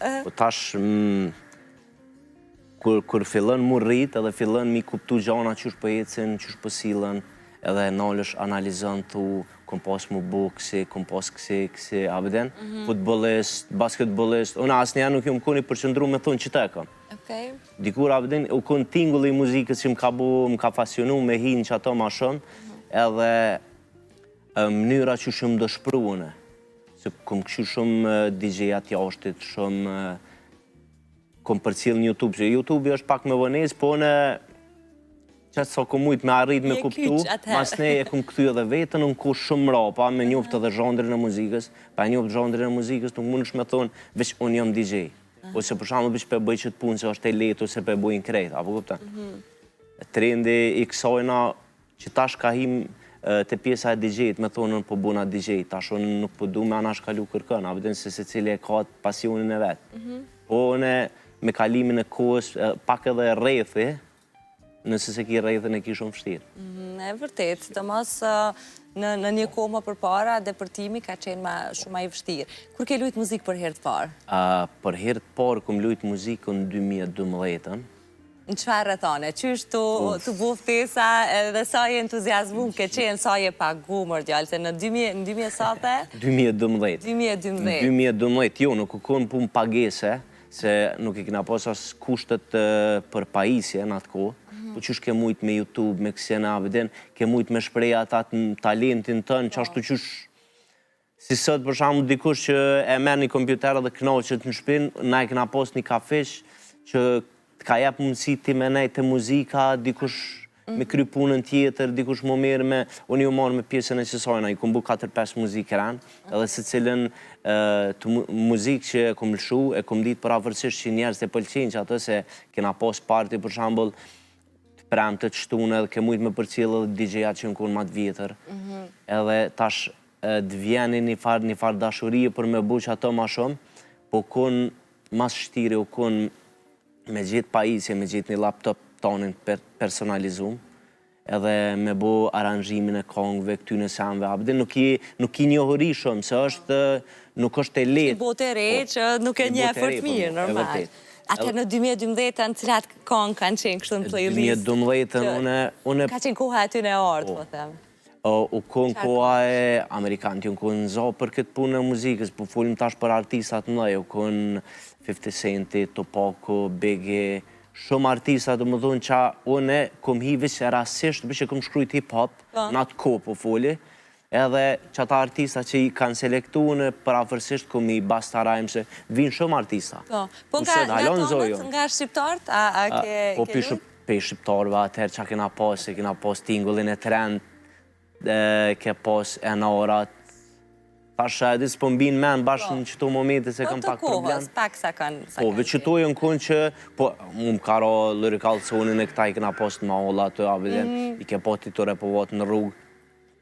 Po tash, kur fillon mu rrit edhe fillon mi kuptu gjana qysh po ecin, qysh po sillen, edhe nalësh analizon thu, kom pas mu bu kësi, kom pas kësi, a vëden? Futbolist, basketbolist, unë asnjëherë nuk jom koni përqëndru me thonë që të e kam. Dikur a vëden, u kon tingulli i muzikës që më ka pasionu me hinë që ato ma shumë, edhe mënyra që shumë dëshpruune. Se kom këshu shumë DJ-at jashtit, shumë kom përcil në YouTube, që YouTube është pak me vënes, po në qëtë sa kom mujt me arrit me kuptu, mas ne e kom këthy edhe vetën, unë ku shumë rapa, me njoftë edhe zhandrin e muzikës, pa njoftë zhandrin e muzikës, nuk mund është me thonë, veç unë jam DJ. Ose për shamë veç pe bëj qëtë punë që është e letë, ose pe bëjnë krejt, apo kuptan? Trendi i kësajna, që tash ka him të pjesa e DJ-t, me thonë po buna DJ, tash unë nuk po du me anash kalu kërkën, a vëdin se cili e ka pasionin e vetë. Po unë me kalimin e kohës, pak edhe rrethi, nëse se ki rrethën e ki shumë fështirë. E vërtet, të mos në një kohë më përpara, depërtimi ka qenë shumë ma i vështirë. Kur ke lujtë muzikë për herë të parë? Për herë të parë, kom lujtë muzikë në 2012. Në qëfar rëthane? Qysh të buftesa dhe sa je entuziasmu ke qenë, sa je pagu mërdjallë, se në 2000 sate? 2012. 2012. 2012, jo, nuk kënë punë pagese, se nuk i kina pas as kushtet për pajisje në atë kohë, po qysh ke mujt me YouTube, me kësena, vëden, ke mujt me shpreja atë talentin tënë, qashtu qysh, si sot për shamu dikush që e merr një kompjuter dhe knaqet në shpinë, na e kina pas një kafesh që ka jep mundësi ti me nejtë të muzika, dikush me kry punën tjetër, dikush më mirë me... Unë ju marrë me pjesën e qësajna, i kom bu 4-5 muzikë ranë, edhe se cilën muzikë që e kom lëshu, e kom ditë për avërsisht që njerës të pëlqenë që atë se kena pas party, për shambull, të premë të qëtune, edhe ke mujtë me përcilë edhe DJ-at që në konë matë vjetër. Edhe tash të vjeni një farë dashurije për me bu që ato ma shumë, po konë mas shtiri, u konë me gjithë pajisje, me gjithë një laptop tonin personalizum, edhe me bo aranjimin e kongve, këty në samve, abdi, nuk i njohëri shumë, se është, nuk është e letë. Si botë e re, që nuk e një fort mirë, normal. Atër në 2012, në cilat kongë kanë qenë kështë në playlist? 2012, une... Ka qenë koha aty në ortë, po themë. U konë koha e Amerikantë, u konë zo për këtë punë e muzikës, po fulim tash për artistat në u konë 50 Centi, Topako, Biggie, shumë artistat, më thonë që une kom hivi që rasisht, bëshë kom shkrujt hip-hop, në atë ko po foli, edhe që ata artistat që i kanë selektu në përafërsisht kom i bastarajmë se vinë shumë artista. Po nga tonët, nga shqiptarët, a ke... Po pe shqiptarëve atëherë që kena pas tingullin e trend, ke pas enarat, tash e disë po mbinë menë bashkë në qëto momente se kam pak problem. Po të kohës, pak sa kanë... Po, veç qëto e në konë që, po, mu më karo lirikal sonin e këta i këna pas të maolla të aviden, i ke pati të repovat në rrugë.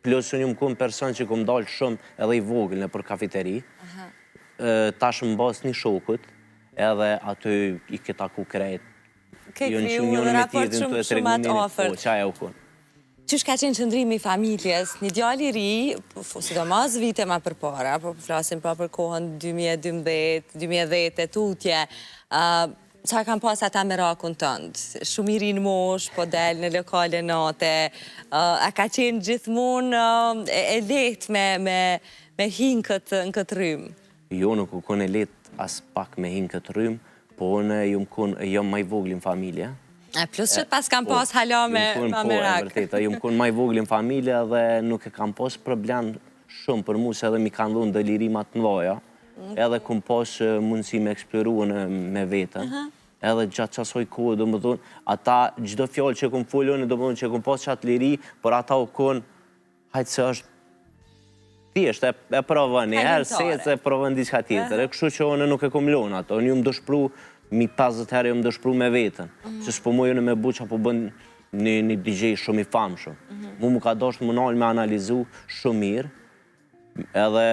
Plus unë më konë person që kom dalë shumë edhe i vogël në për kafeteri, tash më bas një shokut, edhe aty i këta ku krejt. Ke kriju në raport shumë atë ofert. Po, qaja u konë. Qysh ka qenë qëndrimi i familjes? Një djali ri, sidomos vite ma përpara, po flasim pa për kohën 2012, 2010, e tutje, qa kam pas ata me rakun tëndë? Shumë i rinë mosh, po del në lokale nate, a ka qenë gjithmonë e letë me hinë në këtë rrymë? Jo, nuk u konë e letë as pak me hinë këtë rrymë, po në jom ma i voglin familje. Plus që pas kam pas hala me merak. Ju më konë ma i voglin familje dhe nuk e kam pas problem shumë për mu se edhe mi kanë dhënë delirimat në loja, edhe kom pas mundësi me eksploru me vetën, edhe gjatë qasoj kohë, do më thonë, ata gjdo fjallë që kom folën, do më thonë që kom pas qatë liri, për ata u konë, hajtë se është thjesht, e provën, e herë se e provën diska tjetër, e kështu që one nuk e kom lonë ato, një më dëshpru mi 50 herë jo më dëshpru me vetën, që s'po mojën e me bu që po bën një DJ shumë i famë shumë. Mu më ka doshtë më nalë me analizu shumë mirë, edhe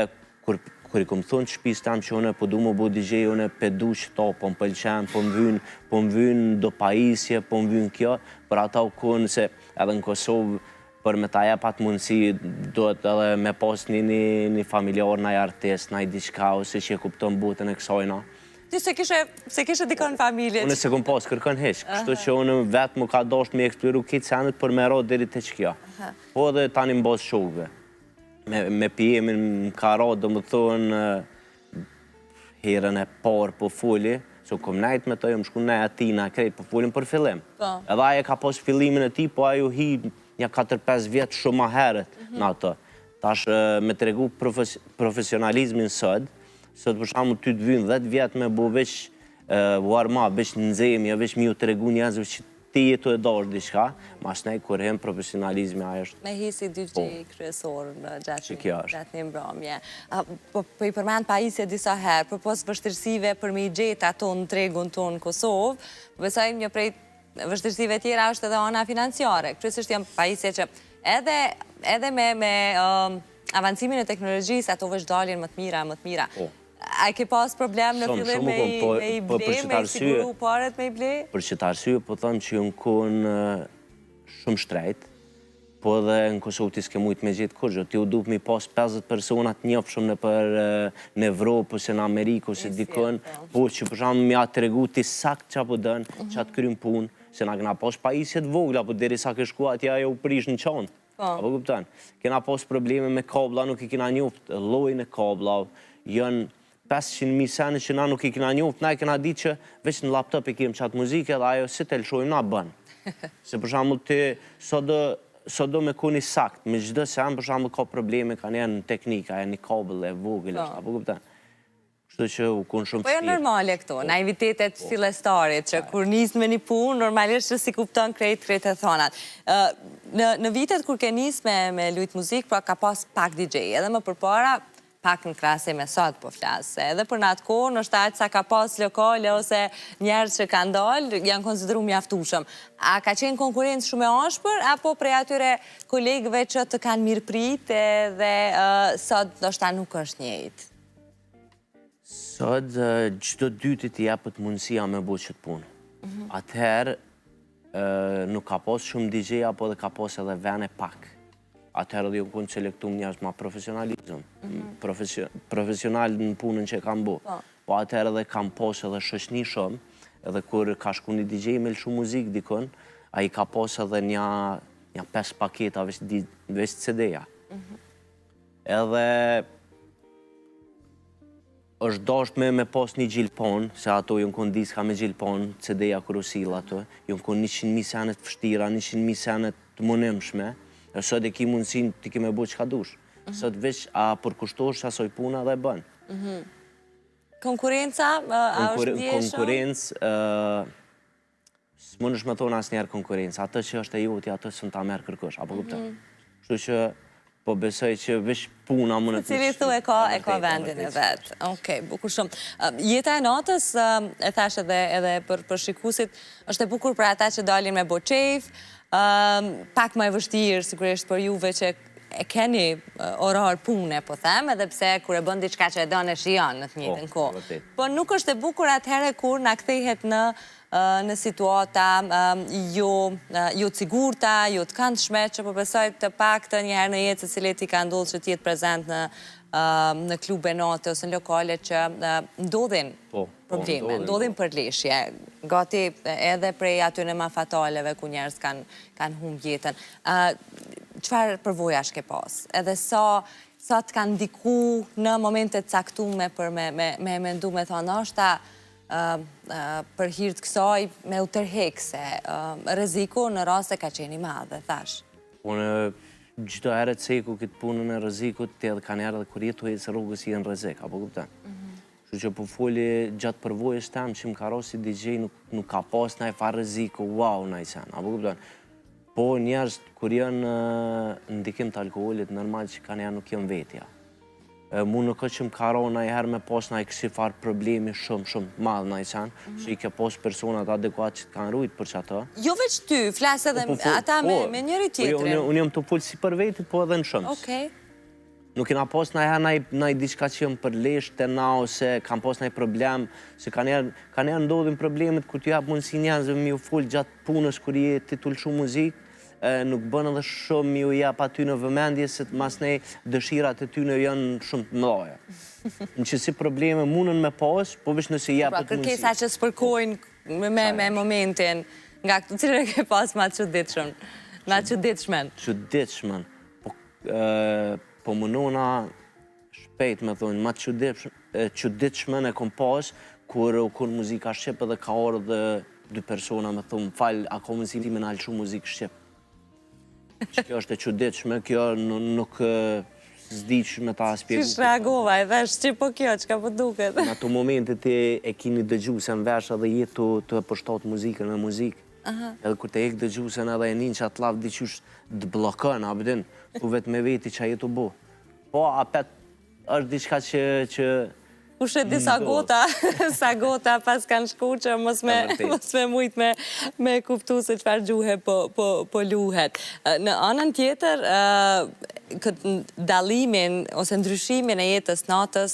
kur i kom thonë që shpis tam që one po du më bu DJ, one pedu që ta, po më pëlqen, po më vynë do pajisje, po më vynë kjo, për ata u konë se edhe në Kosovë, për me ta jep atë mundësi, duhet edhe me pas një familjar, një artist, një diçka, ose që e kupton botën e kësajna. Ti se kishe dikon familje. Unë se kom pas kërkën heq, kështu që unë vetë më ka dosht me eksploru këtë senet për me ra deri të qkja. Po dhe tani më bas shokve. Me pijemin më ka ra, do më thonë, herën e parë po foli, so kom najt me të, jom shku nej atina krejt po folin për fillim. Edhe aje ka pas fillimin e ti, po ajo hi një 4-5 vjetë shumë ma herët në ato. Tash me të regu profesionalizmin sot për shamu ty të vynë 10 vjetë me bo veç warma, veç nëzemi, veç mi ju të regu njerëzve që ti jetu e dash diçka, ma shnej kur hem profesionalizmi ajo është. Me hisi dy gjë kryesor në Që kjo është. gjatë një mbrëmje. Po i përmend pajisje disa herë, për pos vështirësive për me i gjetë ato në tregun tonë në Kosovë, besoj një prej vështirësive tjera është edhe ana financiare. Kryesisht janë pajisje që edhe me avancimin e teknologjisë ato veç daljen më të mira. A ke pas problem në fillim me i ble, me i siguru paret me i ble? Për që të arsye, po thëmë që jënë konë shumë shtrejt, po edhe në Kosovë ti s'ke mujtë me gjithë kurgjë. Ti u dup mi pas 50 personat njëfshëm në Evropë, ose në Amerikë, ose dikën, po që për shumë mja të regu ti sakt që apo dënë, që atë krymë punë, se na këna pas pajisjet vogla, po deri sa ke shku atja jo prish në qanë. Apo kuptan? Kena pas probleme me kabla, nuk i kena njoft, lojnë e kabla, jënë 500.000 sene që na nuk i kena njoft, na i kena ditë që veç në laptop i kemë qatë muzike dhe ajo si të lëshojmë na bënë. Se për shambull ti, so do me koni sakt, me gjithë sen për shambull ka probleme, ka njerë në teknika, e një kabel e vogël, apo kuptan? Kështu që u konë shumë Po e normale këto, naivitetet fillestarit, që kur nisë me një punë, normalisht që si kupton krejt e thonat. Në vitet kur ke nisë me lujt muzik, pra ka pas pak DJ, edhe më përpara, pak në krasë me sot po flasë. Edhe për në atë kohë, në shtajtë sa ka pas lokale ose njerës që kanë dalë, janë konsideru mjaftushëm. A ka qenë konkurencë shumë e ashpër, apo prej atyre kolegëve që të kanë mirë prit dhe sot do shta nuk është njëjtë? Sot, gjdo dyti t'i japët mundësia me bo qëtë punë. Atëherë, nuk ka pas shumë DJ, apo dhe ka pas edhe vene pak. Atëherë dhe ju kënë selektum njerës ma profesionalizëm, profesional në punën që kam bo. Po atëherë dhe kam pas edhe shëshni shumë, edhe kur ka shku një DJ me lëshu muzik dikën, a i ka pas edhe një 5 paketa veç CD-ja. Edhe është dasht me pas një gjilpon, se ato jënë kënë diska me gjilpon, CD-ja kërësila ato, jënë kënë 100.000 senet fështira, 100.000 senet të monimshme, e sot e ki mundësin të kime bo që ka dush. Sot veç a përkushtosh asoj puna dhe bënë. Konkurenca, a është djeshëm? Konkurencë, s'mon është me thonë asë njerë konkurencë. Atë që është e joti, atë së në ta merë kërkosh, apo kuptan? Kështu që po besoj që veç puna më në të Cili thu e ka vendin e vetë. Okej, bukur shumë. Jeta e natës, e thash edhe për shikusit, është e bukur për ata që dalin me bo qejf, pak më e vështirë, sigurisht për juve që e keni orar pune, po them, edhe pse kur e bën diçka që e do në shion në të njëjtën kohë. Po nuk është e bukur atëherë kur na kthehet në situata jo të sigurta, jo të këndshme, që po besoj të paktën një herë në jetë se cilet i ka ndodhur që të jetë prezent në klube natë ose në lokale që ndodhin probleme, ndodhin përleshje, gati edhe prej atyre ma fataleve ku njerës kanë humb jetën. Qëfar përvoja shke pas? Edhe sa të kanë ndiku në momentet caktume për me mendu me thonë, ashta për hirë të kësaj me u tërhek se rreziku në raste ka qeni madhe, thash. Unë gjithdo ere të ceku këtë punën e rrezikut, të edhe kanë erë dhe kur jetu e se rrugës i në rrezik, apo kuptan? Që që po foli gjatë përvojës tem që më ka rosi DJ nuk ka pas në e fa rreziku, wow, në i sen, apo kuptan? Po njerës, kur janë ndikim të alkoholit, normal që kanë janë nuk janë vetja. Mu nuk është që më ka ronë në i herë me pas në i kësi farë problemi shumë madhë në i sen, që i ke pas personat adekuat që të kanë rujtë për që ato. Jo veç ty, flasë edhe ata me njëri tjetërin. Unë jam të full si për vetit, po edhe në shëmës. Okej. Nuk kena pas në i herë në i diçka që jam për lesht të na, ose kam pas në i problem, se kanë janë ndodhin problemet kur t'ju japë mundësi njerëzve mi u full gjatë punës kur i ti t'ullëshu muzik, nuk bën edhe shumë ju jap aty në vëmendje se mas ne dëshirat e tyne janë shumë të mëdha. Në që si probleme mundën me pas, po veç nëse japet mundësi. Kërkesa që s'përkojnë me momentin, nga këtu cilën e ke pas ma çuditshëm, ma çuditshmen. Çuditshmen. Po mënona shpejt me thonë, ma çuditshmen e kom pas kur muzika shqip edhe ka orë dhe dy persona me thonë, falë, a ka mundësi me në alëshu muzikë shqip. Që kjo është e çuditshme, kjo nuk s'diq me ta spjegu. Qish reagova, e vesh që po kjo, që ka po duket? Në ato momentet e kini dëgjusën vesh edhe jetë të e përshtat muzikën me muzikë. Edhe kur të ek dëgjusën edhe e nin që atë lavë diqysh të blokën, abedin, ku vetë me veti që a jetë u bo. Po, apet është diçka që... Kushe disa gota pas kanë shku që mos me mujt me kuptu se qëfar gjuhe po luhet. Në anën tjetër, këtë dalimin ose ndryshimin e jetës natës,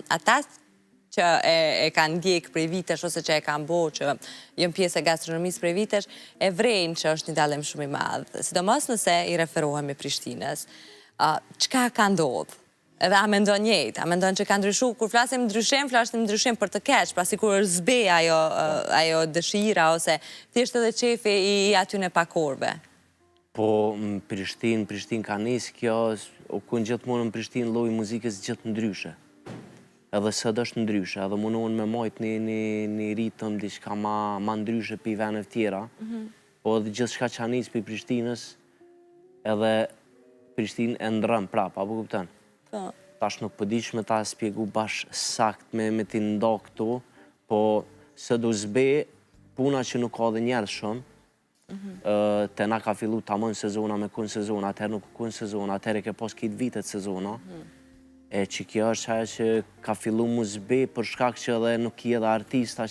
ata që e kanë ndjekë prej vitesh ose që e kanë bo, që jënë pjesë e gastronomisë prej vitesh, e vrejnë që është një dalim shumë i madhë. Sidomos nëse i referohemi Prishtinës. Qka ka ndodhë? Edhe a mendon njëjtë, a mendon që ka ndryshu, kur flasim ndryshim për të keq, pra si kur është zbe ajo dëshira, ose thjesht edhe qefi i atyne pakorve. Po, në Prishtinë ka nisë kjo, ku në gjithmonë në Prishtinë loj muzikës gjithë ndryshe. Edhe sëtë është ndryshe, edhe mundohen me majtë një ritëm diçka ma ndryshe për i venëve tjera, po edhe gjithë shka që a nisë për Prishtinës, edhe Prishtinë e ndërëm prapë, apo kuptan? Tash nuk pëdish me ta spjegu bash sakt me ti nda këto, po së do zbe puna që nuk ka dhe njerë shumë, te na ka fillu tamën sezona me kun sezona, atëherë nuk kun sezona, atëherë ke pas kitë vitet sezona, e që kjo është ajo që ka fillu mu zbe për shkak që edhe nuk i edhe artista